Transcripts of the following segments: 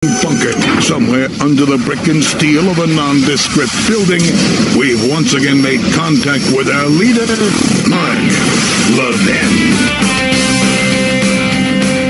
bunker somewhere under the brick and steel of a nondescript building, we've once again made contact with our leader, Mark Levin.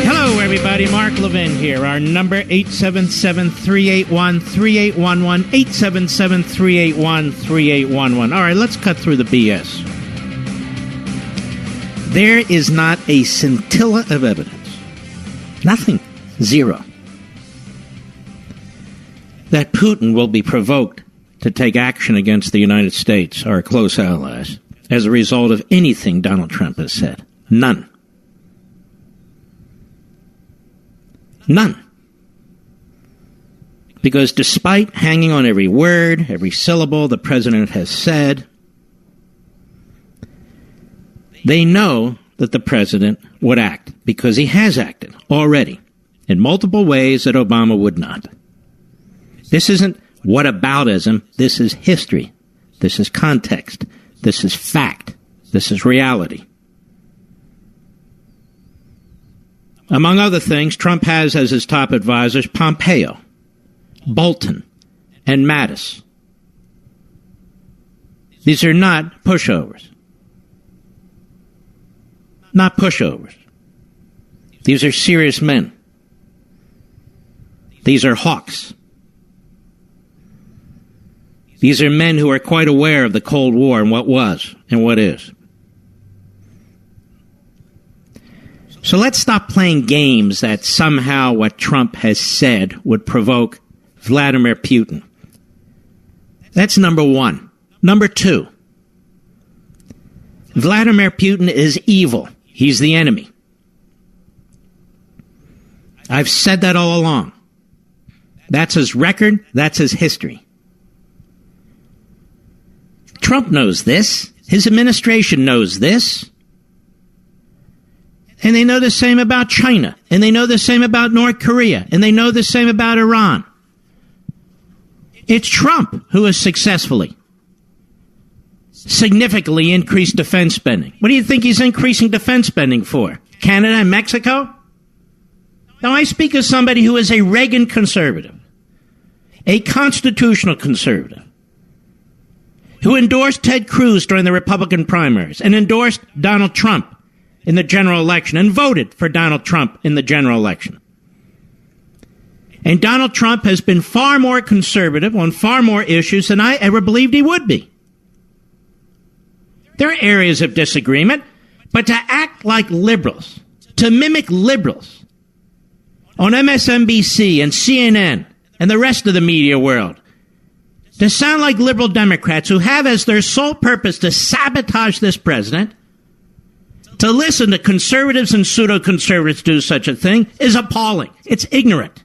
Hello, everybody. Mark Levin here. Our number, 877-381-3811, 877-381-3811. All right, let's cut through the BS. There is not a scintilla of evidence. Nothing. Zero. That Putin will be provoked to take action against the United States, our close allies, as a result of anything Donald Trump has said. None. None. Because despite hanging on every word, every syllable the president has said, they know that the president would act, because he has acted already in multiple ways that Obama would not. This isn't whataboutism. This is history. This is context. This is fact. This is reality. Among other things, Trump has as his top advisors Pompeo, Bolton, and Mattis. These are not pushovers. Not pushovers. These are serious men. These are hawks. These are men who are quite aware of the Cold War and what was and what is. So let's stop playing games that somehow what Trump has said would provoke Vladimir Putin. That's number one. Number two, Vladimir Putin is evil. He's the enemy. I've said that all along. That's his record. That's his history. Trump knows this. His administration knows this. And they know the same about China. And they know the same about North Korea. And they know the same about Iran. It's Trump who has significantly increased defense spending. What do you think he's increasing defense spending for? Canada and Mexico? Now, I speak as somebody who is a Reagan conservative, a constitutional conservative, who endorsed Ted Cruz during the Republican primaries and endorsed Donald Trump in the general election and voted for Donald Trump in the general election. And Donald Trump has been far more conservative on far more issues than I ever believed he would be. There are areas of disagreement, but to act like liberals, to mimic liberals on MSNBC and CNN and the rest of the media world, to sound like liberal Democrats who have as their sole purpose to sabotage this president, to listen to conservatives and pseudo-conservatives do such a thing, is appalling. It's ignorant.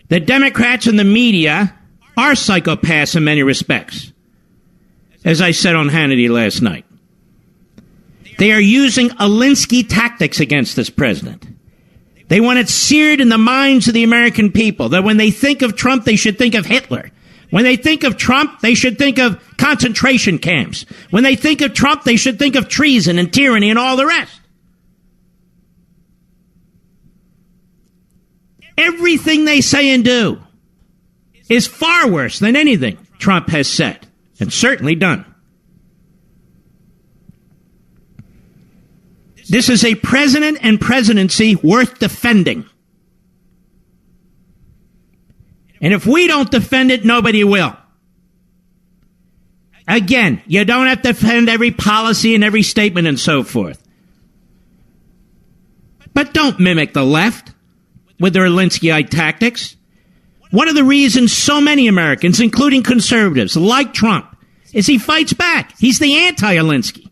The Democrats and the media are psychopaths in many respects, as I said on Hannity last night. They are using Alinsky tactics against this president. They want it seared in the minds of the American people that when they think of Trump, they should think of Hitler. When they think of Trump, they should think of concentration camps. When they think of Trump, they should think of treason and tyranny and all the rest. Everything they say and do is far worse than anything Trump has said and certainly done. This is a president and presidency worth defending. And if we don't defend it, nobody will. Again, you don't have to defend every policy and every statement and so forth. But don't mimic the left with their Alinskyite tactics. One of the reasons so many Americans, including conservatives, like Trump, is he fights back. He's the anti-Alinsky.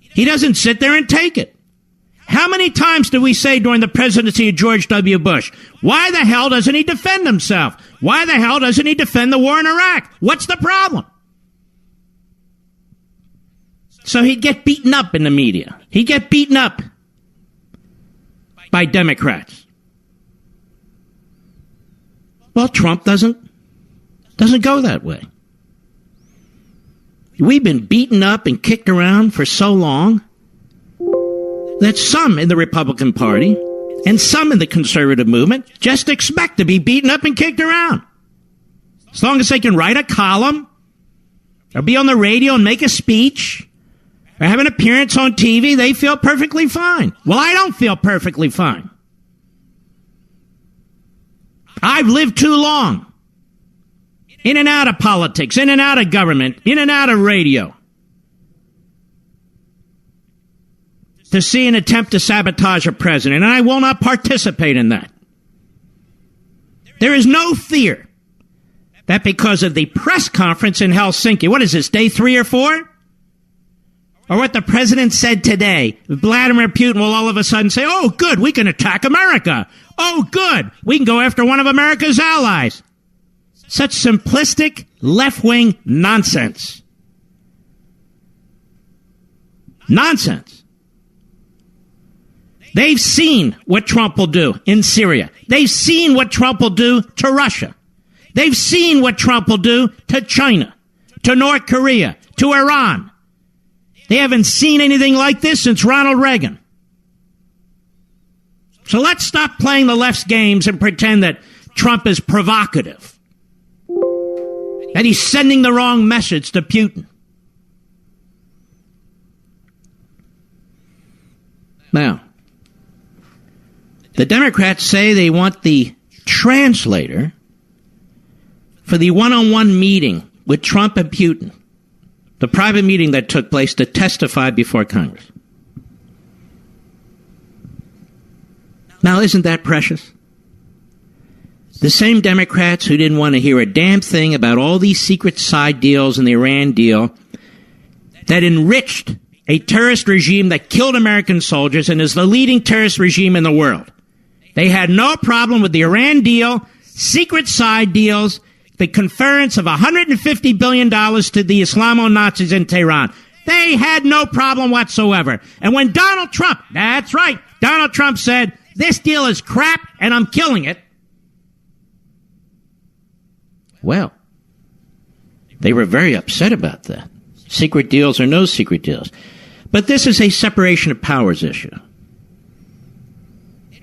He doesn't sit there and take it. How many times do we say during the presidency of George W. Bush, why the hell doesn't he defend himself? Why the hell doesn't he defend the war in Iraq? What's the problem? So he'd get beaten up in the media. He'd get beaten up by Democrats. Well, Trump doesn't go that way. We've been beaten up and kicked around for so long that some in the Republican Party and some in the conservative movement just expect to be beaten up and kicked around. As long as they can write a column or be on the radio and make a speech or have an appearance on TV, they feel perfectly fine. Well, I don't feel perfectly fine. I've lived too long. In and out of politics, in and out of government, in and out of radio, to see an attempt to sabotage a president, and I will not participate in that. There is no fear that because of the press conference in Helsinki, what is this, day 3 or 4? Or what the president said today, Vladimir Putin will all of a sudden say, oh, good, we can attack America. Oh, good, we can go after one of America's allies. Such simplistic, left-wing nonsense. Nonsense. They've seen what Trump will do in Syria. They've seen what Trump will do to Russia. They've seen what Trump will do to China, to North Korea, to Iran. They haven't seen anything like this since Ronald Reagan. So let's stop playing the left's games and pretend that Trump is provocative, that he's sending the wrong message to Putin. Now, the Democrats say they want the translator for the one-on-one meeting with Trump and Putin, the private meeting that took place, to testify before Congress. Now, isn't that precious? The same Democrats who didn't want to hear a damn thing about all these secret side deals and the Iran deal that enriched a terrorist regime that killed American soldiers and is the leading terrorist regime in the world. They had no problem with the Iran deal, secret side deals, the conference of $150 billion to the Islamo-Nazis in Tehran. They had no problem whatsoever. And when Donald Trump, that's right, Donald Trump said, this deal is crap and I'm killing it, well, they were very upset about that. Secret deals or no secret deals. But this is a separation of powers issue.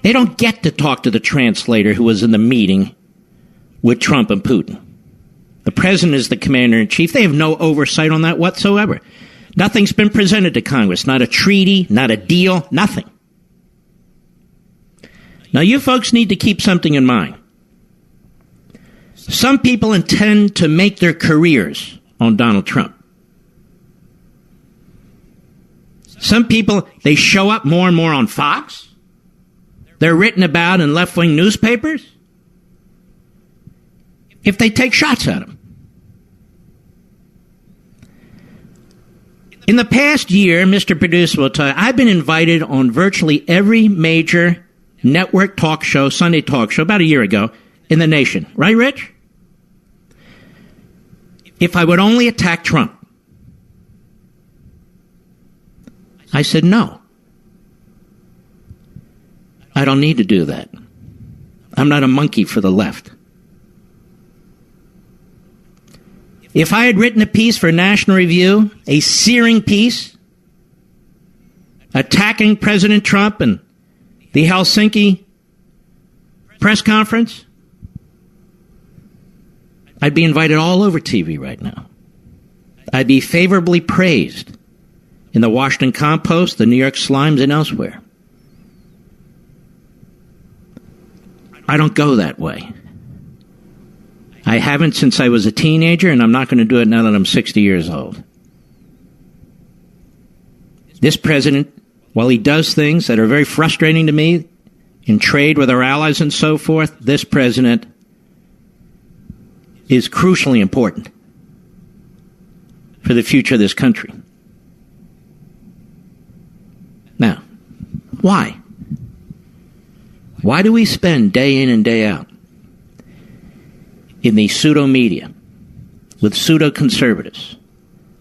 They don't get to talk to the translator who was in the meeting with Trump and Putin. The president is the commander-in-chief. They have no oversight on that whatsoever. Nothing's been presented to Congress. Not a treaty, not a deal, nothing. Now, you folks need to keep something in mind. Some people intend to make their careers on Donald Trump. Some people, they show up more and more on Fox. They're written about in left-wing newspapers. If they take shots at him. In the past year, Mr. Producer will tell you, I've been invited on virtually every major network talk show, Sunday talk show, about a year ago, in the nation. Right, Rich? If I would only attack Trump. I said, no. I don't need to do that. I'm not a monkey for the left. If I had written a piece for National Review, a searing piece, attacking President Trump and the Helsinki press conference, I'd be invited all over TV right now. I'd be favorably praised in the Washington Compost, the New York Slimes, and elsewhere. I don't go that way. I haven't since I was a teenager, and I'm not going to do it now that I'm 60 years old. This president, while he does things that are very frustrating to me in trade with our allies and so forth, this president is crucially important for the future of this country. Now, why? Why do we spend day in and day out in the pseudo-media with pseudo-conservatives,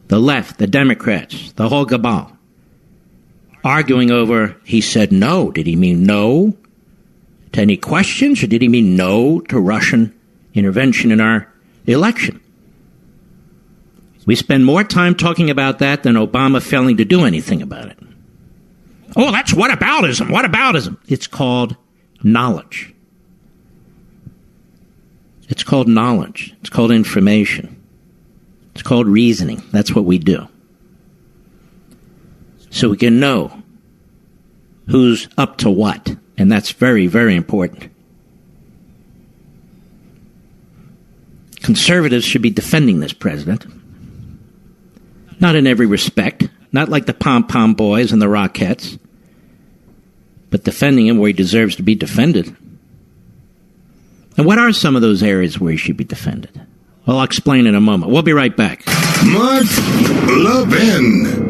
the left, the Democrats, the whole cabal, arguing over, he said no. Did he mean no to any questions, or did he mean no to Russian intervention in our election? We spend more time talking about that than Obama failing to do anything about it. Oh, that's whataboutism. Whataboutism. It's called knowledge. It's called knowledge. It's called information. It's called reasoning. That's what we do. So we can know who's up to what. And that's very, very important. Conservatives should be defending this president. Not in every respect. Not like the pom-pom boys and the Rockettes. But defending him where he deserves to be defended. And what are some of those areas where he should be defended? Well, I'll explain in a moment. We'll be right back. Mark Levin.